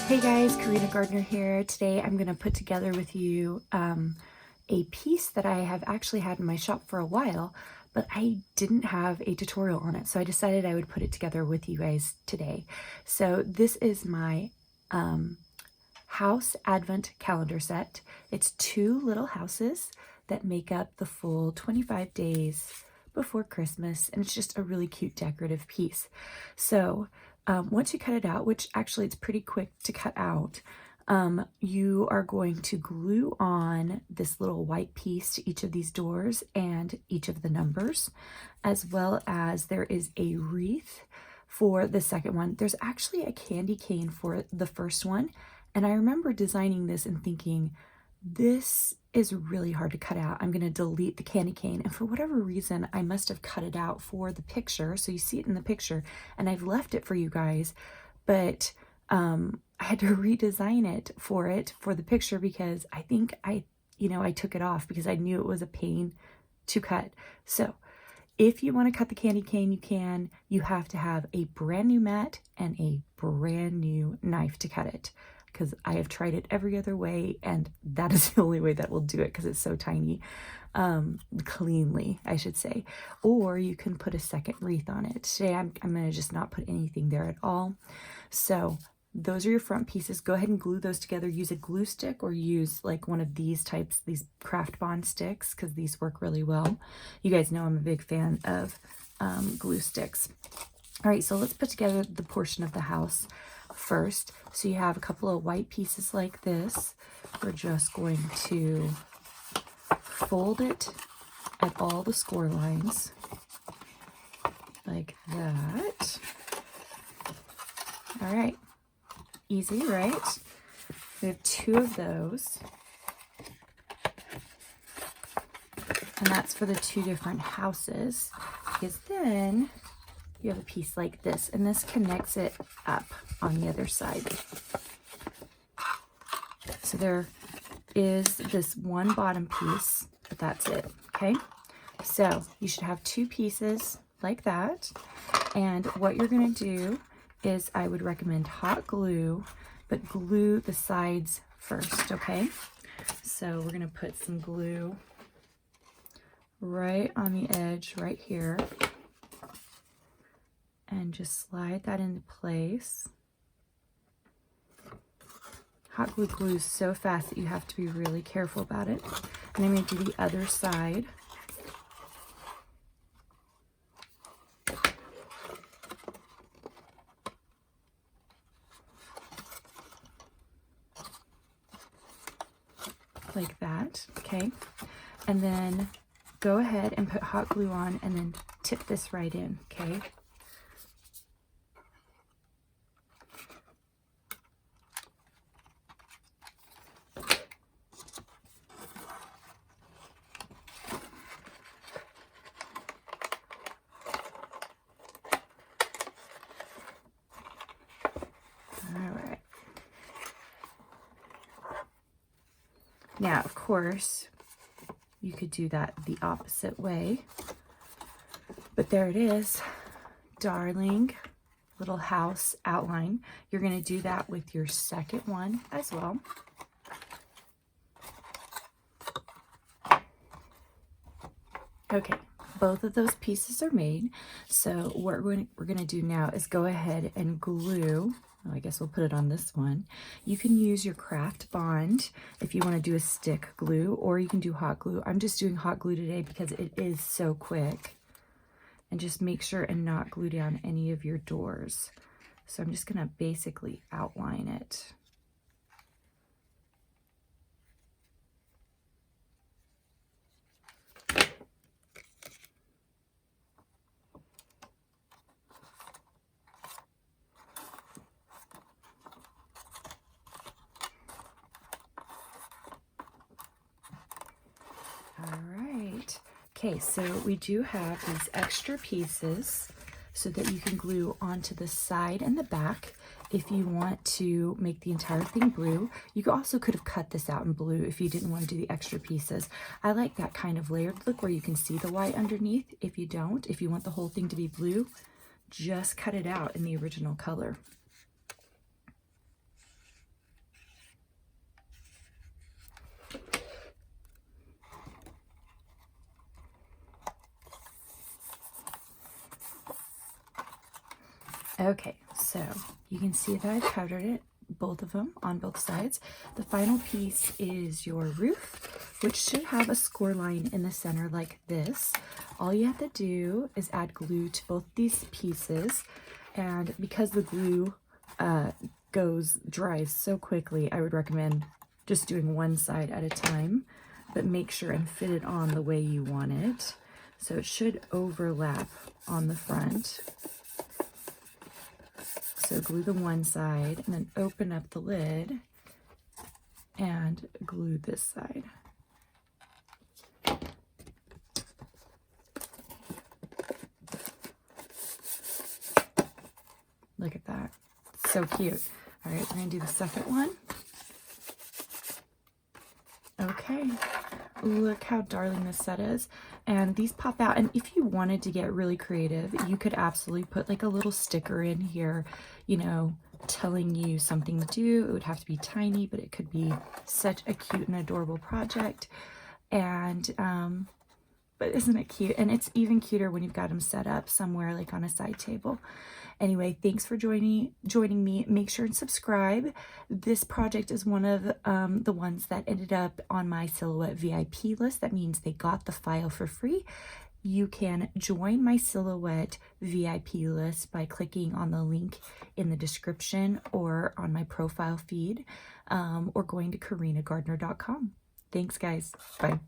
Hey guys, Carina Gardner here. Today I'm going to put together with you a piece that I have actually had in my shop for a while, but I didn't have a tutorial on it, so I decided I would put it together with you guys today. So this is my house advent calendar set. It's 2 little houses that make up the full 25 days before Christmas, and it's just a really cute decorative piece. So once you cut it out, which actually it's pretty quick to cut out, you are going to glue on this little white piece to each of these doors and each of the numbers, as well as there is a wreath for the second one. There's actually a candy cane for the first one, and I remember designing this and thinking, this is really hard to cut out. I'm going to delete the candy cane. And for whatever reason, I must have cut it out for the picture. So you see it in the picture, and I've left it for you guys, but I had to redesign it for the picture because I think I took it off because I knew it was a pain to cut. So if you want to cut the candy cane, you can. You have to have a brand new mat and a brand new knife to cut it, because I have tried it every other way, and that is the only way that will do it because it's so tiny, cleanly, I should say. Or you can put a second wreath on it. Today, I'm going to just not put anything there at all. So those are your front pieces. Go ahead and glue those together. Use a glue stick or use like one of these types, these craft bond sticks, because these work really well. You guys know I'm a big fan of glue sticks. All right, so let's put together the portion of the house first. So you have a couple of white pieces like this. We're just going to fold it at all the score lines like that. All right, easy, right? We have 2 of those, and that's for the 2 different houses, because then you have a piece like this, and this connects it up on the other side. So there is this one bottom piece, but that's it, okay? So you should have 2 pieces like that, and what you're gonna do is I would recommend hot glue, but glue the sides first, okay? So we're gonna put some glue right on the edge right here, and just slide that into place. Hot glue glues so fast that you have to be really careful about it. And I'm going to do the other side. Like that, okay? And then go ahead and put hot glue on and then tip this right in, okay? Now, of course, you could do that the opposite way, but there it is, darling little house outline. You're going to do that with your second one as well. Okay, both of those pieces are made. So what we're going to do now is go ahead and glue. I guess we'll put it on this one. You can use your craft bond if you want to do a stick glue, or you can do hot glue. I'm just doing hot glue today because it is so quick. And just make sure and not glue down any of your doors. So I'm just going to basically outline it. Okay, so we do have these extra pieces so that you can glue onto the side and the back if you want to make the entire thing blue. You also could have cut this out in blue if you didn't want to do the extra pieces. I like that kind of layered look where you can see the white underneath. If you don't, if you want the whole thing to be blue, just cut it out in the original color. Okay, so you can see that I powdered it, both of them on both sides. The final piece is your roof, which should have a score line in the center like this. All you have to do is add glue to both these pieces, and because the glue dries so quickly, I would recommend just doing one side at a time, but make sure and fit it on the way you want it. So it should overlap on the front. So glue the one side and then open up the lid and glue this side. Look at that. So cute. All right, we're gonna do the second one. Okay, look how darling this set is. And these pop out, and if you wanted to get really creative, you could absolutely put like a little sticker in here, you know, telling you something to do. It would have to be tiny, but it could be such a cute and adorable project. And but isn't it cute? And it's even cuter when you've got them set up somewhere like on a side table. Anyway, thanks for joining me. Make sure and subscribe. This project is one of the ones that ended up on my Silhouette VIP list. That means they got the file for free. You can join my Silhouette VIP list by clicking on the link in the description or on my profile feed, or going to carinagardner.com. Thanks, guys. Bye.